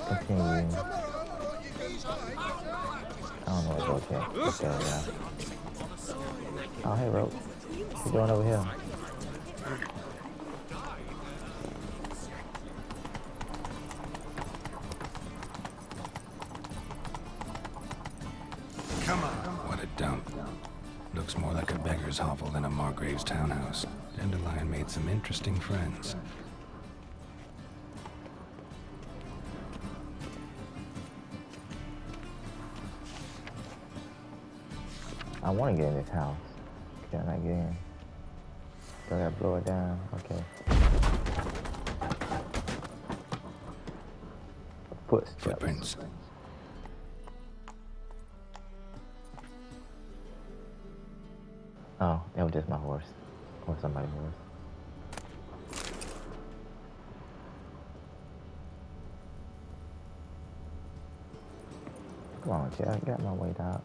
let's continue. I don't know where Roach at. Okay, yeah. Oh, hey, Roach. What you doing over here? Come on. What a dump. Looks more like a beggar's hovel than a Margrave's townhouse. Dandelion made some interesting friends. I want to get in this house. Can I get in? Do I gotta blow it down? Okay. Footprints. Oh, that was just my horse. Or somebody's horse. Come on, Chad. I got my weight out.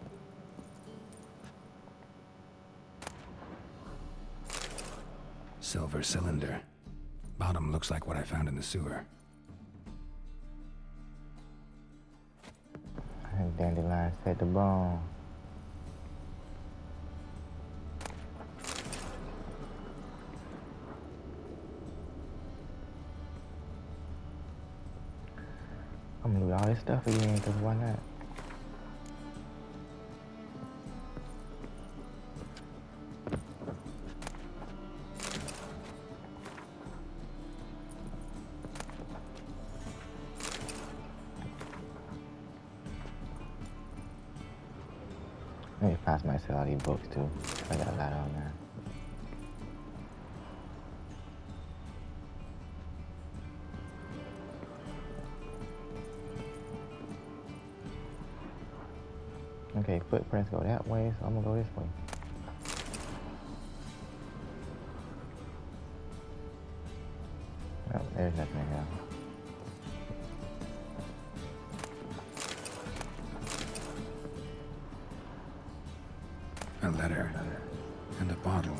Silver cylinder. Bottom looks like what I found in the sewer. I think Dandelion set the bone. I'm gonna do all this stuff again, because why not? Let me pass myself all these books too. I got a lot on there. Okay, footprints go that way, so I'm gonna go this way. Oh, there's nothing in here. A letter. And a bottle.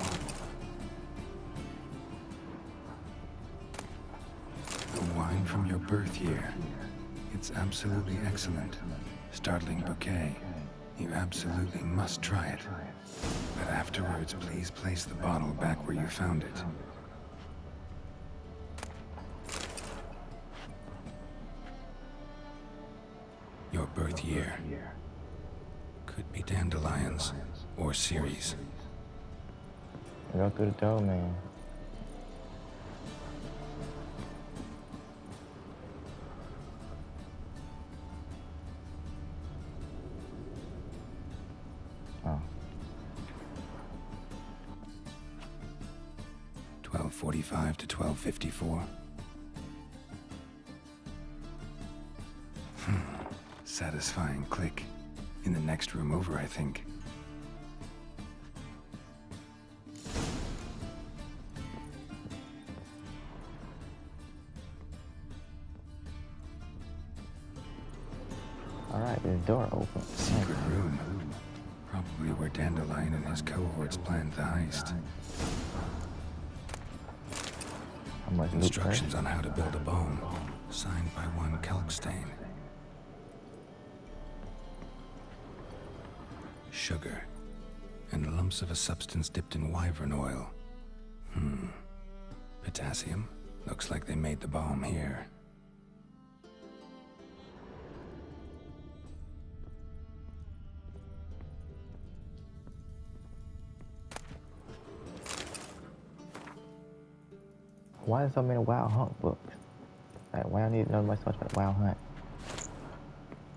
The wine from your birth year. It's absolutely excellent. Startling bouquet. You absolutely must try it. But afterwards, please place the bottle back where you found it. Your birth year. Could be Dandelion's or Ciri's. Go through the door, man. Oh. 12:45 to 12:54. Satisfying click. In the next room over, I think. Alright, the door open. Secret room. Probably where Dandelion and his cohorts planned the heist. How much loot Instructions first? on how to build a bomb. Signed by one Kalkstein. Sugar. And lumps of a substance dipped in wyvern oil. Potassium. Looks like they made the bomb here. Why is so many Wild Hunt books? Like, why I need to know much about Wild Hunt?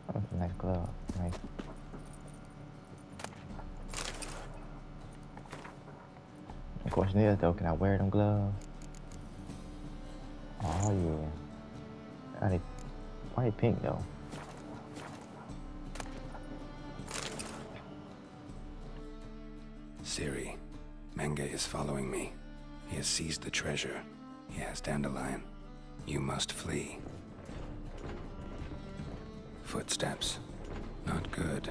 Oh, that's a nice glove. Nice. The question is, though, can I wear them gloves? Oh, yeah. Why they pink, though? Ciri. Menge is following me. He has seized the treasure. He has Dandelion. You must flee. Footsteps. Not good.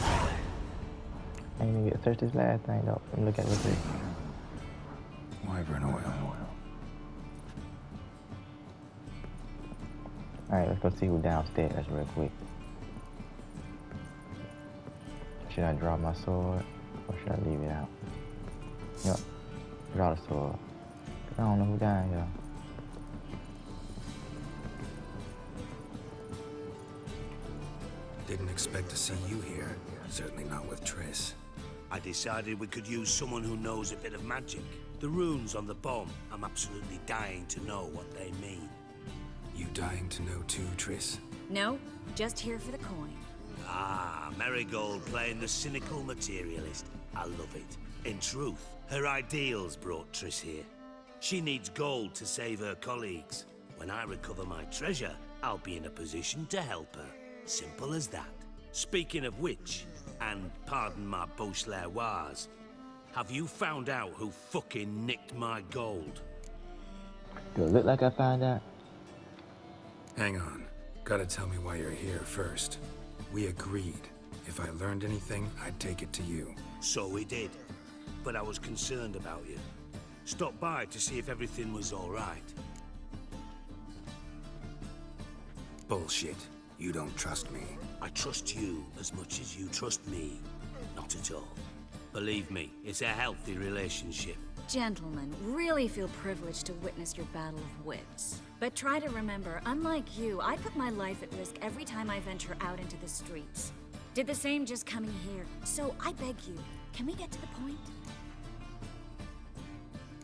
I ain't even get to search this last thing, though. Let me look at what's it. Wyvern oil. Alright, let's go see who's downstairs real quick. Should I draw my sword or should I leave it out? Yep, draw the sword. I don't know who down here. Didn't expect to see you here. Certainly not with Triss. I decided we could use someone who knows a bit of magic. The runes on the bomb, I'm absolutely dying to know what they mean. You dying to know too, Triss? No, just here for the coin. Ah, Marigold playing the cynical materialist. I love it. In truth, her ideals brought Triss here. She needs gold to save her colleagues. When I recover my treasure, I'll be in a position to help her. Simple as that. Speaking of which, and pardon my Beauclervois, have you found out who fucking nicked my gold? Do it look like I found out? Hang on. Gotta tell me why you're here first. We agreed. If I learned anything, I'd take it to you. So we did. But I was concerned about you. Stopped by to see if everything was all right. Bullshit. You don't trust me. I trust you as much as you trust me. Not at all. Believe me, it's a healthy relationship. Gentlemen, really feel privileged to witness your battle of wits. But try to remember, unlike you, I put my life at risk every time I venture out into the streets. Did the same just coming here. So I beg you, can we get to the point?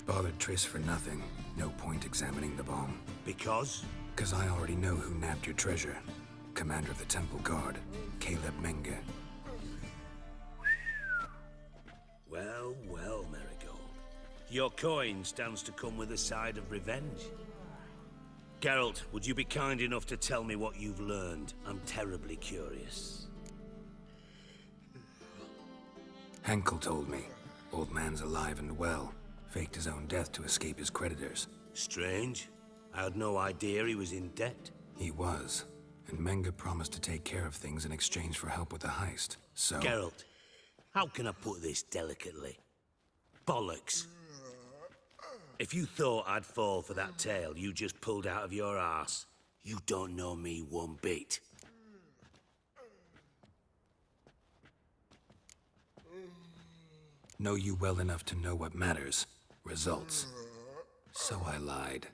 Bothered Triss for nothing. No point examining the bomb. Because? 'Cause I already know who nabbed your treasure. Commander of the Temple Guard, Caleb Menge. Well, well, Marigold. Your coin stands to come with a side of revenge. Geralt, would you be kind enough to tell me what you've learned? I'm terribly curious. Henkel told me. Old man's alive and well. Faked his own death to escape his creditors. Strange. I had no idea he was in debt. He was. And Menge promised to take care of things in exchange for help with the heist. So... Geralt, how can I put this delicately? Bollocks. If you thought I'd fall for that tale you just pulled out of your arse, you don't know me one bit. Know you well enough to know what matters. Results. So I lied.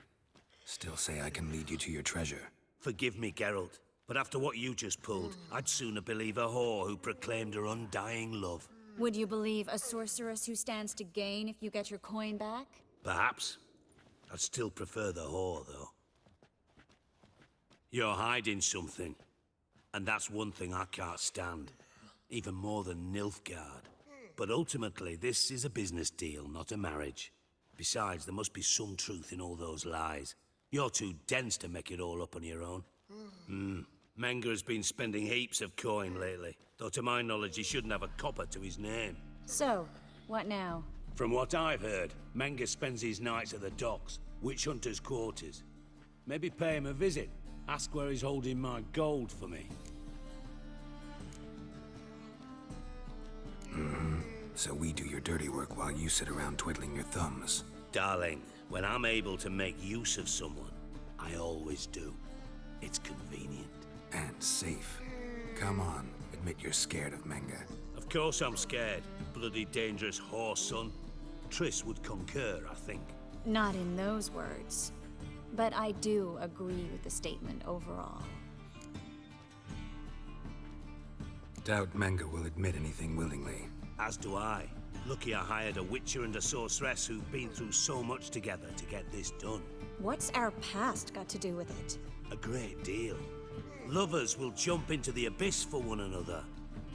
Still say I can lead you to your treasure. Forgive me, Geralt, but after what you just pulled, I'd sooner believe a whore who proclaimed her undying love. Would you believe a sorceress who stands to gain if you get your coin back? Perhaps. I'd still prefer the whore, though. You're hiding something, and that's one thing I can't stand, even more than Nilfgaard. But ultimately, this is a business deal, not a marriage. Besides, there must be some truth in all those lies. You're too dense to make it all up on your own. Menge has been spending heaps of coin lately, though to my knowledge he shouldn't have a copper to his name. So, what now? From what I've heard, Menge spends his nights at the docks, witch hunter's quarters. Maybe pay him a visit. Ask where he's holding my gold for me. So we do your dirty work while you sit around twiddling your thumbs. Darling, when I'm able to make use of someone, I always do. It's convenient. And safe. Come on, admit you're scared of Menge. Of course I'm scared. Bloody dangerous horse, son. Triss would concur, I think. Not in those words. But I do agree with the statement overall. Doubt Menge will admit anything willingly. As do I. Lucky I hired a witcher and a sorceress who've been through so much together to get this done. What's our past got to do with it? A great deal. Lovers will jump into the abyss for one another.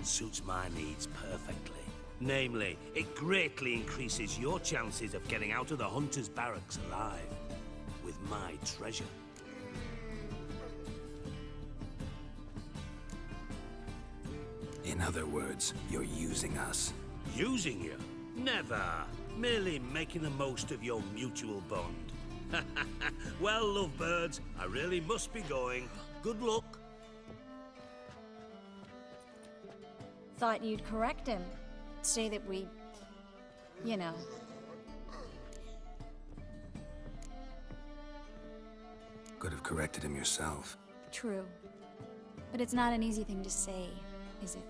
Suits my needs perfectly. Namely, it greatly increases your chances of getting out of the hunter's barracks alive. With my treasure. In other words, you're using us. Using you? Never. Merely making the most of your mutual bond. Well, lovebirds, I really must be going. Good luck. Thought you'd correct him. Say that we... you know... Could have corrected him yourself. True. But it's not an easy thing to say, is it?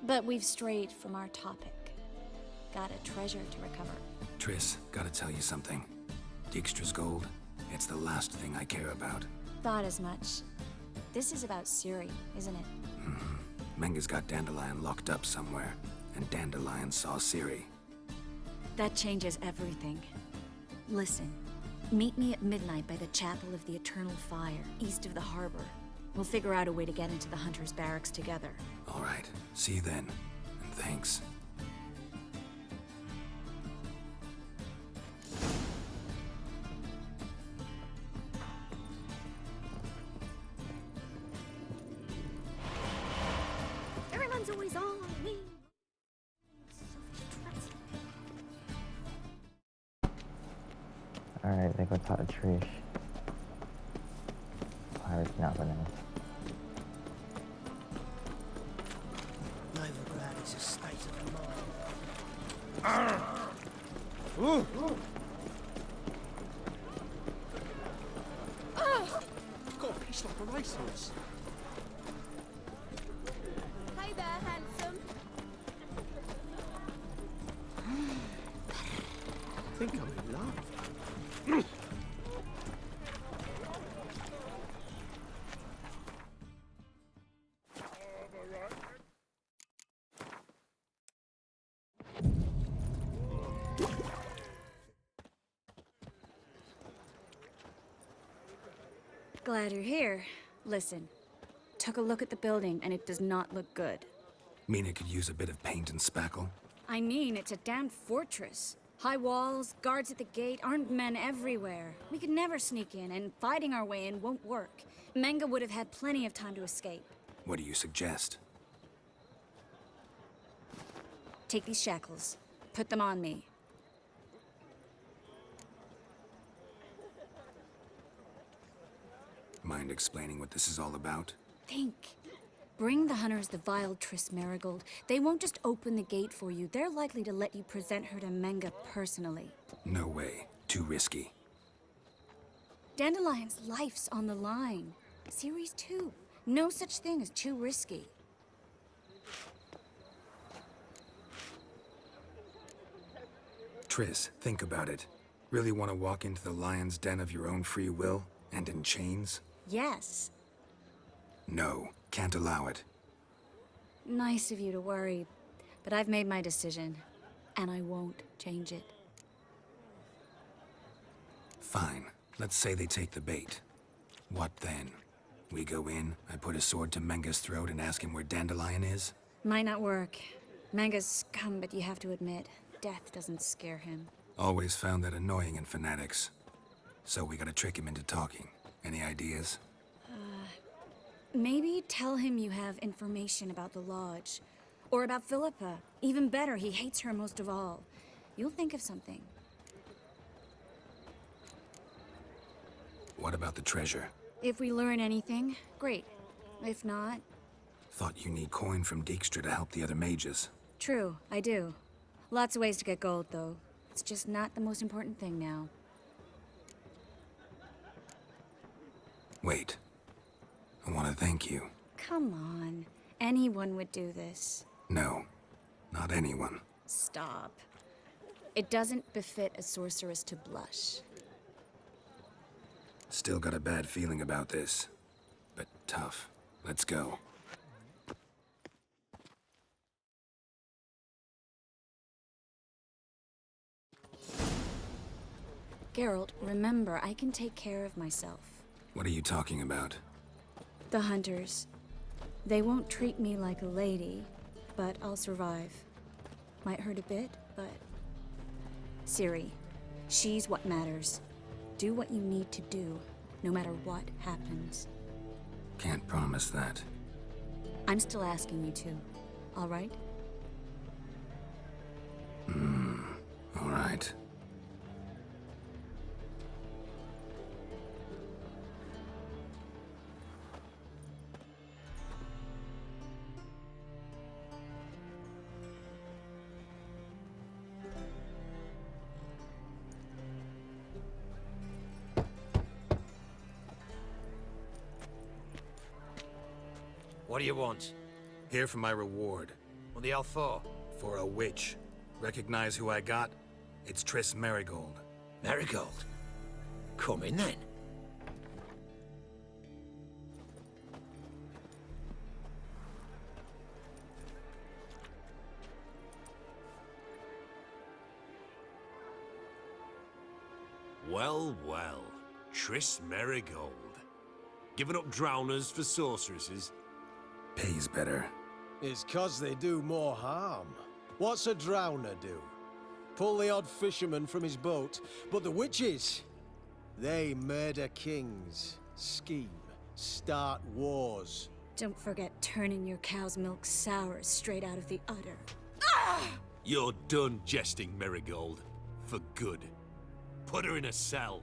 But we've strayed from our topic. Got a treasure to recover. Triss, gotta tell you something. Dijkstra's gold, it's the last thing I care about. Thought as much. This is about Ciri, isn't it? Menga's got Dandelion locked up somewhere, and Dandelion saw Ciri. That changes everything. Listen, meet me at midnight by the Chapel of the Eternal Fire, east of the harbor. We'll figure out a way to get into the Hunter's barracks together. All right, see you then, and thanks. Everyone's always on me. Alright, they go talk to Trish. Pirate's not for them. Novigrad is a state of the mind. Got a piece like a racehorse. Hey there, handsome. Think I'm in love. Glad you're here. Listen, took a look at the building and it does not look good. Mina could use a bit of paint and spackle. I mean, it's a damn fortress. High walls, guards at the gate, armed men everywhere. We could never sneak in, and fighting our way in won't work. Menga would have had plenty of time to escape. What do you suggest? Take these shackles. Put them on me. Mind explaining what this is all about? Think. Bring the hunters the vile Triss Merigold. They won't just open the gate for you. They're likely to let you present her to Menga personally. No way. Too risky. Dandelion's life's on the line. Series 2. No such thing as too risky. Triss, think about it. Really want to walk into the lion's den of your own free will, and in chains? Yes. No, can't allow it. Nice of you to worry, but I've made my decision, and I won't change it. Fine. Let's say they take the bait. What then? We go in, I put a sword to Menga's throat and ask him where Dandelion is? Might not work. Menga's scum, but you have to admit, death doesn't scare him. Always found that annoying in fanatics. So we gotta trick him into talking. Any ideas? Maybe tell him you have information about the Lodge. Or about Philippa. Even better, he hates her most of all. You'll think of something. What about the treasure? If we learn anything, great. If not, Thought you need coin from Dijkstra to help the other mages. true, I do. Lots of ways to get gold, though. It's just not the most important thing now. Wait. I want to thank you. Come on. Anyone would do this. No, not anyone. Stop. It doesn't befit a sorceress to blush. Still got a bad feeling about this. But tough. Let's go. Geralt, remember, I can take care of myself. What are you talking about? The hunters. They won't treat me like a lady, but I'll survive. Might hurt a bit, but... Ciri, she's what matters. Do what you need to do, no matter what happens. Can't promise that. I'm still asking you to, all right? All right. What do you want? Here for my reward. What the hell for? For a witch. Recognize who I got? It's Triss Merigold. Marigold. Come in then. Well, well. Triss Merigold. Giving up drowners for sorceresses? Pays better. It's 'cause they do more harm. What's a drowner do? Pull the odd fisherman from his boat. But the witches, they murder kings, scheme, start wars. Don't forget turning your cow's milk sour straight out of the udder. You're done jesting, Merigold. For good. Put her in a cell.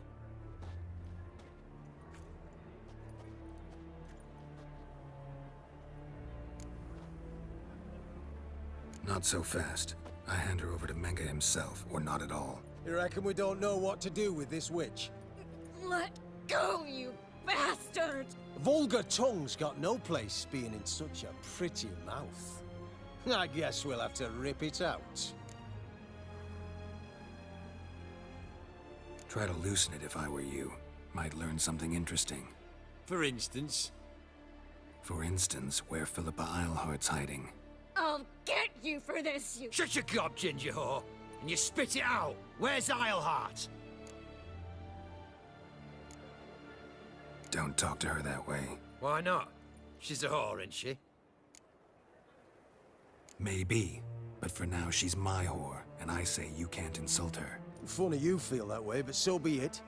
Not so fast. I hand her over to Menge himself, or not at all. You reckon we don't know what to do with this witch? Let go, you bastard! Vulgar tongue's got no place being in such a pretty mouth. I guess we'll have to rip it out. Try to loosen it if I were you. Might learn something interesting. For instance, For instance, where Philippa Eilhart's hiding. I'll get you for this, you... Shut your gob, ginger whore, and you spit it out. Where's Eilhart? Don't talk to her that way. Why not? She's a whore, isn't she? Maybe. But for now, she's my whore, and I say you can't insult her. Funny you feel that way, but so be it.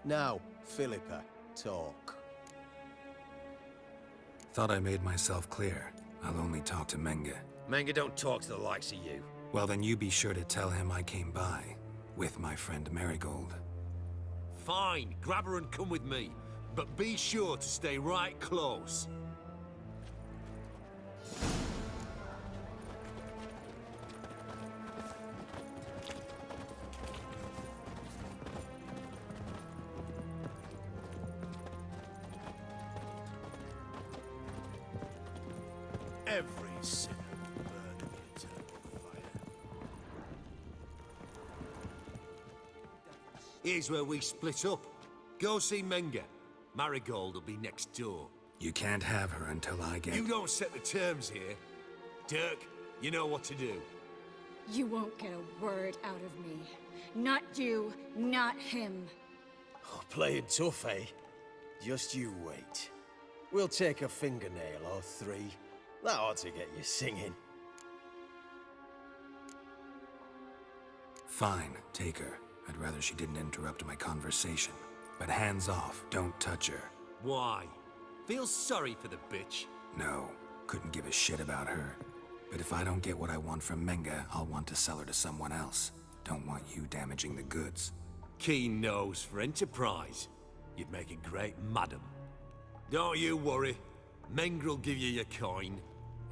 Now, Philippa, talk. Thought I made myself clear. I'll only talk to Menge. Menge don't talk to the likes of you. Well, then you be sure to tell him I came by. With my friend Merigold. fine, grab her and come with me. But be sure to stay right close. Every sinner burn in the eternal fire. Here's where we split up. Go see Menge. Marigold will be next door. You can't have her until I get... You don't set the terms here. Dirk, you know what to do. You won't get a word out of me. Not you, not him. Oh, playing tough, eh? Just you wait. We'll take a fingernail or three. That ought to get you singing. Fine, take her. I'd rather she didn't interrupt my conversation. But hands off, don't touch her. Why? Feel sorry for the bitch? No, couldn't give a shit about her. But if I don't get what I want from Menge, I'll want to sell her to someone else. Don't want you damaging the goods. Keen nose for enterprise. You'd make a great madam. Don't you worry. Mengrel will give you your coin,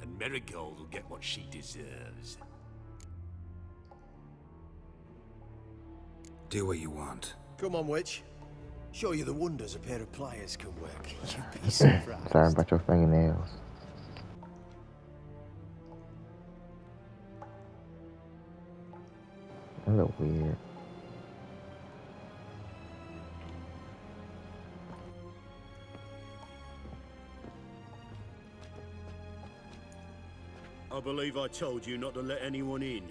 and Merigold will get what she deserves. Do what you want. Come on, witch. Show you the wonders a pair of pliers can work. You'd be surprised. Sorry about your fingernails. They look weird. I believe I told you not to let anyone in.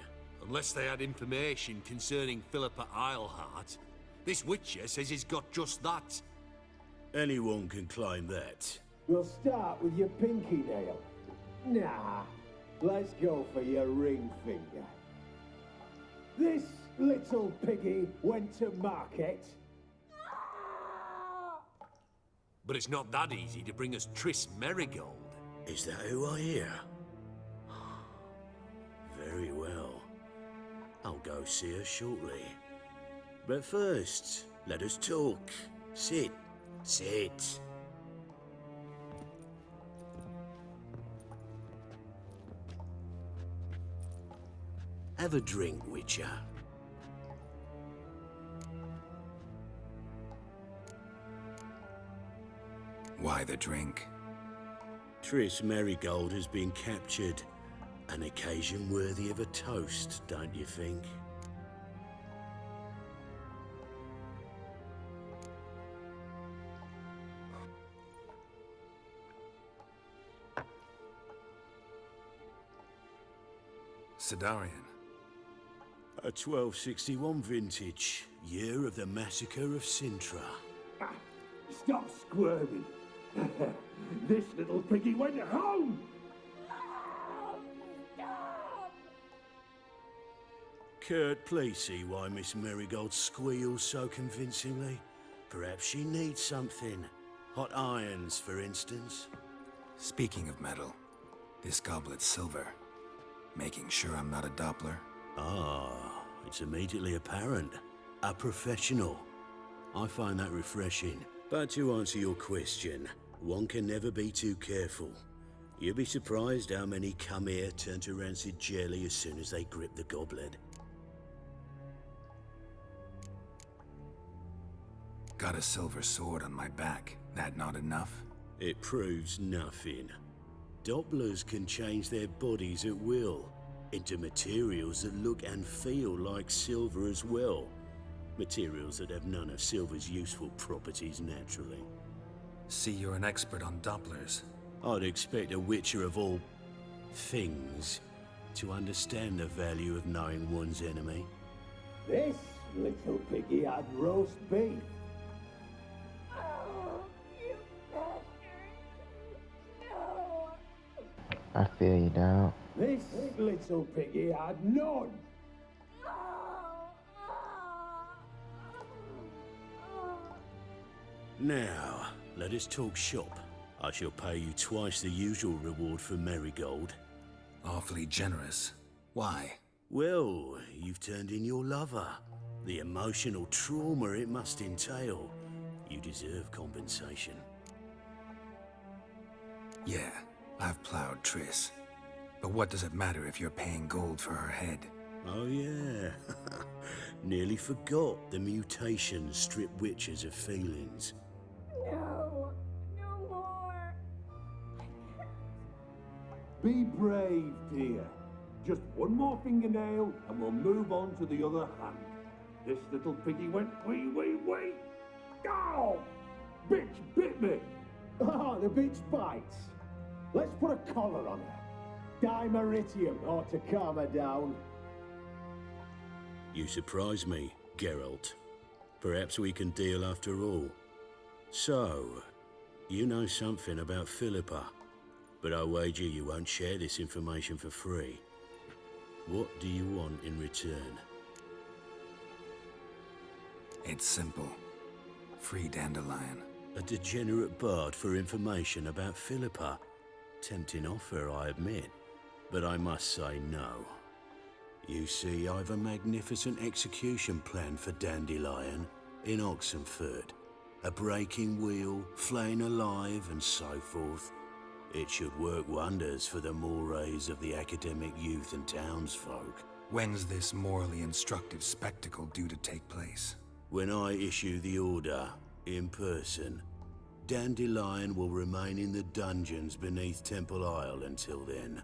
Unless they had information concerning Philippa Eilhart. This Witcher says he's got just that. Anyone can claim that. We'll start with your pinky nail. Nah, let's go for your ring finger. This little piggy went to market. But it's not that easy to bring us Triss Merigold. Is that who I hear? Very well. I'll go see her shortly. But first, let us talk. Sit. Sit. Have a drink, Witcher. Why the drink? Triss Merigold has been captured. An occasion worthy of a toast, don't you think? Sidarian. A 1261 vintage, year of the massacre of Sintra. Stop squirming. This little piggy went home. Kurt, please see why Miss Merigold squeals so convincingly. Perhaps she needs something. Hot irons, for instance. Speaking of metal, this goblet's silver. Making sure I'm not a Doppler. Ah, it's immediately apparent. A professional. I find that refreshing. But to answer your question, one can never be too careful. You'll be surprised how many come here turn to rancid jelly as soon as they grip the goblet. Got a silver sword on my back. That not enough? It proves nothing. Dopplers can change their bodies at will, into materials that look and feel like silver as well. Materials that have none of silver's useful properties naturally. See, you're an expert on Dopplers. I'd expect a witcher of all things to understand the value of knowing one's enemy. This little piggy had roast beef. I feel you, dog. This little piggy had none. Now, let us talk shop. I shall pay you twice the usual reward for Merigold. Awfully generous. Why? Well, you've turned in your lover. The emotional trauma it must entail. You deserve compensation. Yeah, I've plowed Triss. But what does it matter if you're paying gold for her head? Oh yeah. Nearly forgot the mutations strip witches of feelings. No, no more. Be brave, dear. Just one more fingernail and we'll move on to the other hand. This little piggy went wee, wee, wee. Oh! Bitch bit me. Oh, the bitch bites. Let's put a collar on her. Dimeritium ought to calm her down. You surprise me, Geralt. Perhaps we can deal after all. So, you know something about Philippa, but I wager you won't share this information for free. What do you want in return? It's simple. Free Dandelion. A degenerate bard for information about Philippa. Tempting offer, I admit, but I must say no. You see, I've a magnificent execution plan for Dandelion in Oxenford. A breaking wheel, flaying alive, and so forth. It should work wonders for the mores of the academic youth and townsfolk. When's this morally instructive spectacle due to take place? When I issue the order, in person, Dandelion will remain in the dungeons beneath Temple Isle until then.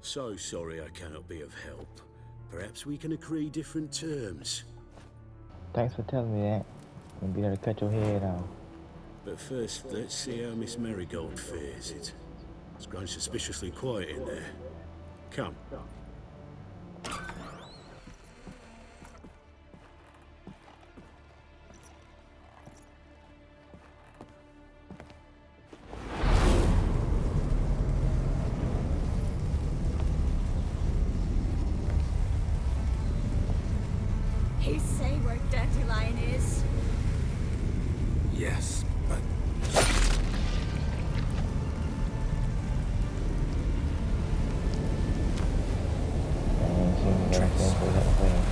So sorry I cannot be of help. Perhaps we can agree different terms. Thanks for telling me that. I'll be there to cut your head off. But first, let's see how Miss Merigold fares. It's grown suspiciously quiet in there. Come. He say where Dandelion is? Yes, but I ain't seen you guys since we had a plan.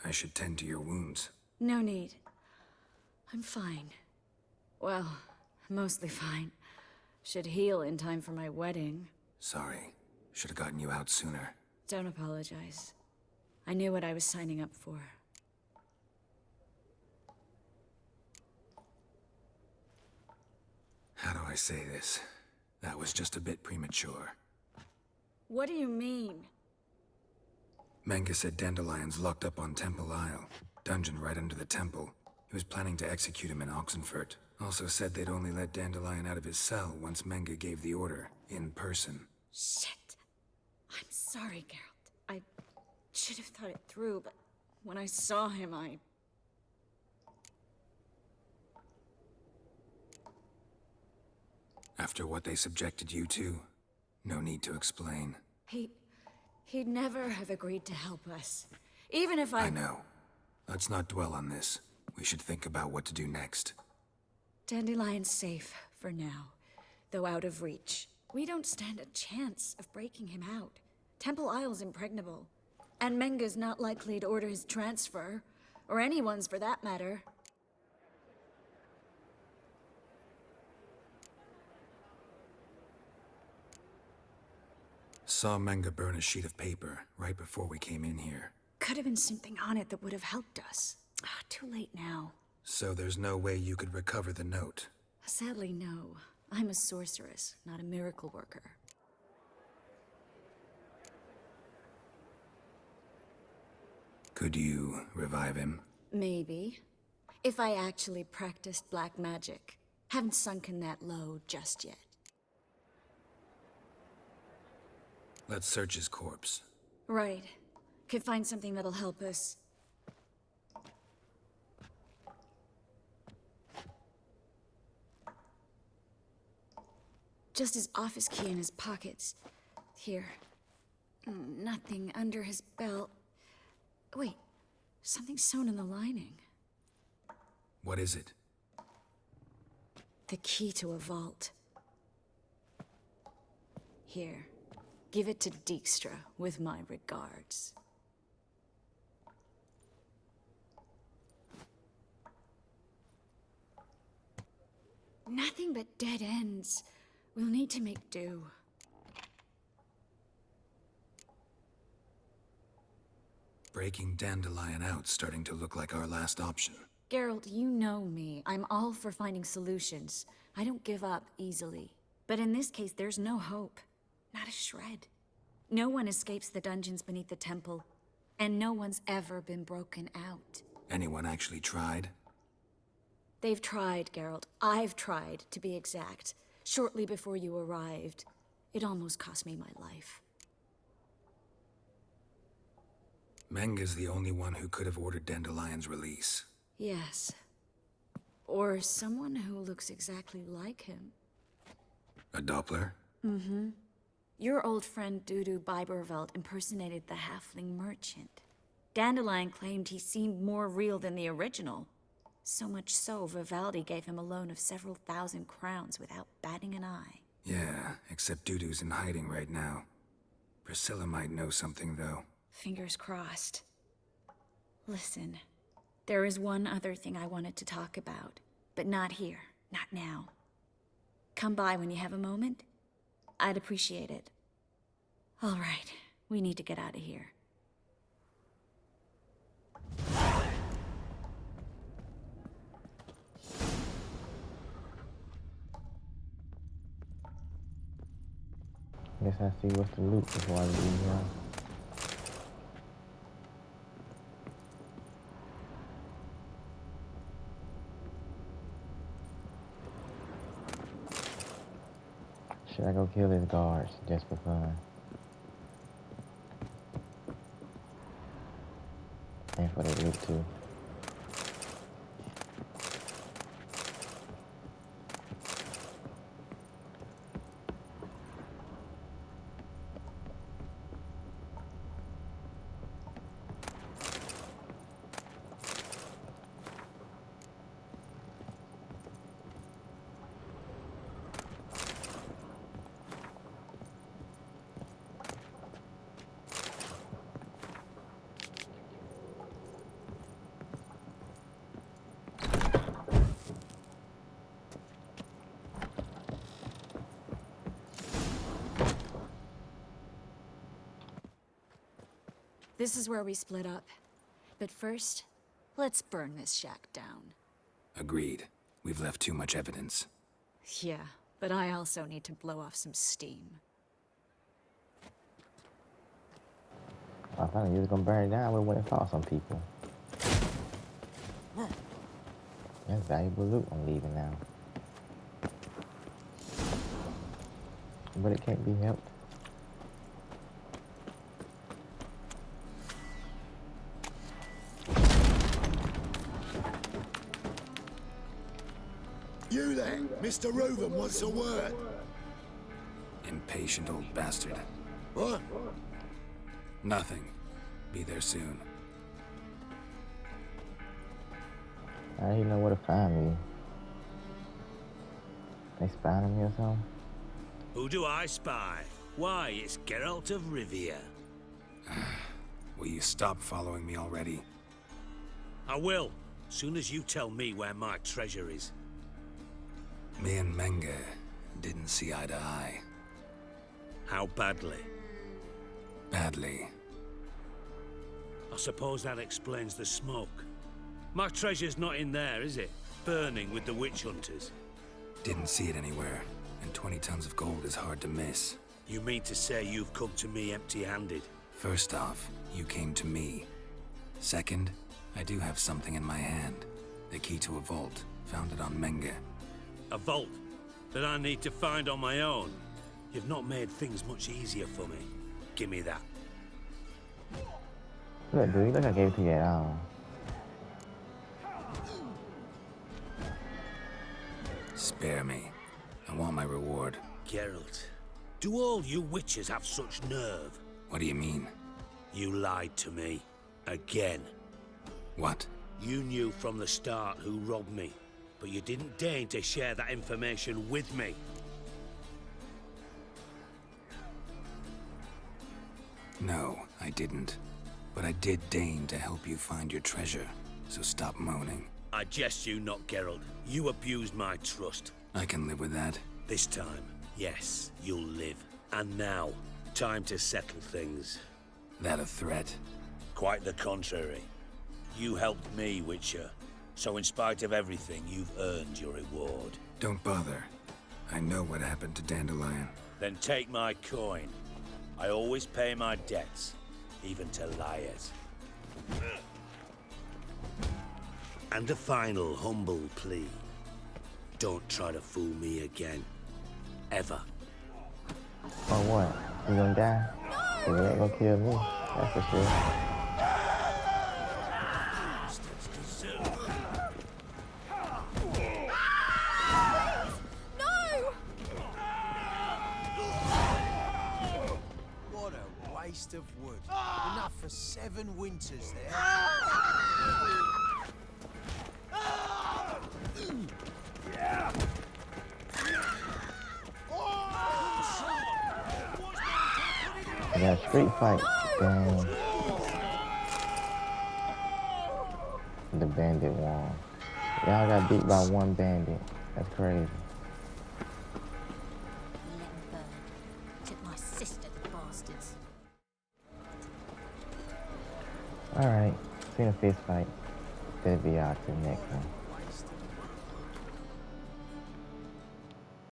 I should tend to your wounds. No need. I'm fine. Well, mostly fine. Should heal in time for my wedding. Sorry. Should have gotten you out sooner. Don't apologize. I knew what I was signing up for. How do I say this? That was just a bit premature. What do you mean? Menge said Dandelion's locked up on Temple Isle. Dungeon right under the temple. He was planning to execute him in Oxenfurt. Also said they'd only let Dandelion out of his cell once Menge gave the order, in person. Shit. I'm sorry, Geralt. I should have thought it through, but when I saw him, After what they subjected you to, no need to explain. He'd never have agreed to help us. Even if I know. Let's not dwell on this. We should think about what to do next. Dandelion's safe for now, though out of reach. We don't stand a chance of breaking him out. Temple Isle's impregnable, and Menge's not likely to order his transfer, or anyone's for that matter. Saw Menge burn a sheet of paper right before we came in here. Could have been something on it that would have helped us. Too late now. So there's no way you could recover the note? Sadly, no. I'm a sorceress, not a miracle worker. Could you revive him? Maybe. If I actually practiced black magic. Haven't sunken that low just yet. Let's search his corpse. Right. Could find something that'll help us. Just his office key in his pockets. Here. Nothing under his belt. Wait. Something sewn in the lining. What is it? The key to a vault. Here. Give it to Dijkstra with my regards. Nothing but dead ends. We'll need to make do. Breaking Dandelion out's starting to look like our last option. Geralt, you know me. I'm all for finding solutions. I don't give up easily. But in this case, there's no hope. Not a shred. No one escapes the dungeons beneath the temple, and no one's ever been broken out. Anyone actually tried? They've tried, Geralt. I've tried, to be exact. Shortly before you arrived. It almost cost me my life. Menge's the only one who could have ordered Dandelion's release. Yes. Or someone who looks exactly like him. A Doppler? Mm-hmm. Your old friend Dudu Biberveld impersonated the halfling merchant. Dandelion claimed he seemed more real than the original. So much so, Vivaldi gave him a loan of several thousand crowns without batting an eye. Yeah, except Dudu's in hiding right now. Priscilla might know something, though. Fingers crossed. Listen, there is one other thing I wanted to talk about, but not here, not now. Come by when you have a moment. I'd appreciate it. All right, we need to get out of here. Guess I see what's the loot before I leave now. Should I go kill his guards just for fun? And for the loot too. This is where we split up. But first, let's burn this shack down. Agreed. We've left too much evidence. Yeah, but I also need to blow off some steam. I thought you was gonna burn it down. We went and fought some people. That's valuable loot I'm leaving now. But it can't be helped. You there, Mr. Reuven, what's the word? Impatient old bastard. What? Nothing. Be there soon. How do you know where to find me? They spying on me or something? Who do I spy? Why, it's Geralt of Rivia. Will you stop following me already? I will, soon as you tell me where my treasure is. Me and Menge didn't see eye to eye. How badly? Badly. I suppose that explains the smoke. My treasure's not in there, is it? Burning with the witch hunters. Didn't see it anywhere, and 20 tons of gold is hard to miss. You mean to say you've come to me empty-handed? First off, you came to me. Second, I do have something in my hand. The key to a vault, found it on Menge. A vault that I need to find on my own? You've not made things much easier for me. Give me that. Look, dude, look, I gave it to you at all. Spare me. I want my reward. Geralt, do all you witches have such nerve? What do you mean? You lied to me. Again. What? You knew from the start who robbed me, but you didn't deign to share that information with me. No, I didn't. But I did deign to help you find your treasure, so stop moaning. I jest you not, Geralt. You abused my trust. I can live with that. This time, yes, you'll live. And now, time to settle things. That a threat? Quite the contrary. You helped me, Witcher. So in spite of everything, you've earned your reward. Don't bother. I know what happened to Dandelion. Then take my coin. I always pay my debts, even to liars. And a final humble plea. Don't try to fool me again. Ever. Or what? You gonna die? No! You ain't gonna kill me. That's for sure. What a waste of wood. Enough for 7 winters there. I got a street fight. Dang. The bandit won. Y'all got beat by 1 bandit. That's crazy. Let him burn. Took my sister, the bastards. Alright. Seen a fist fight. That'll be out to the next one.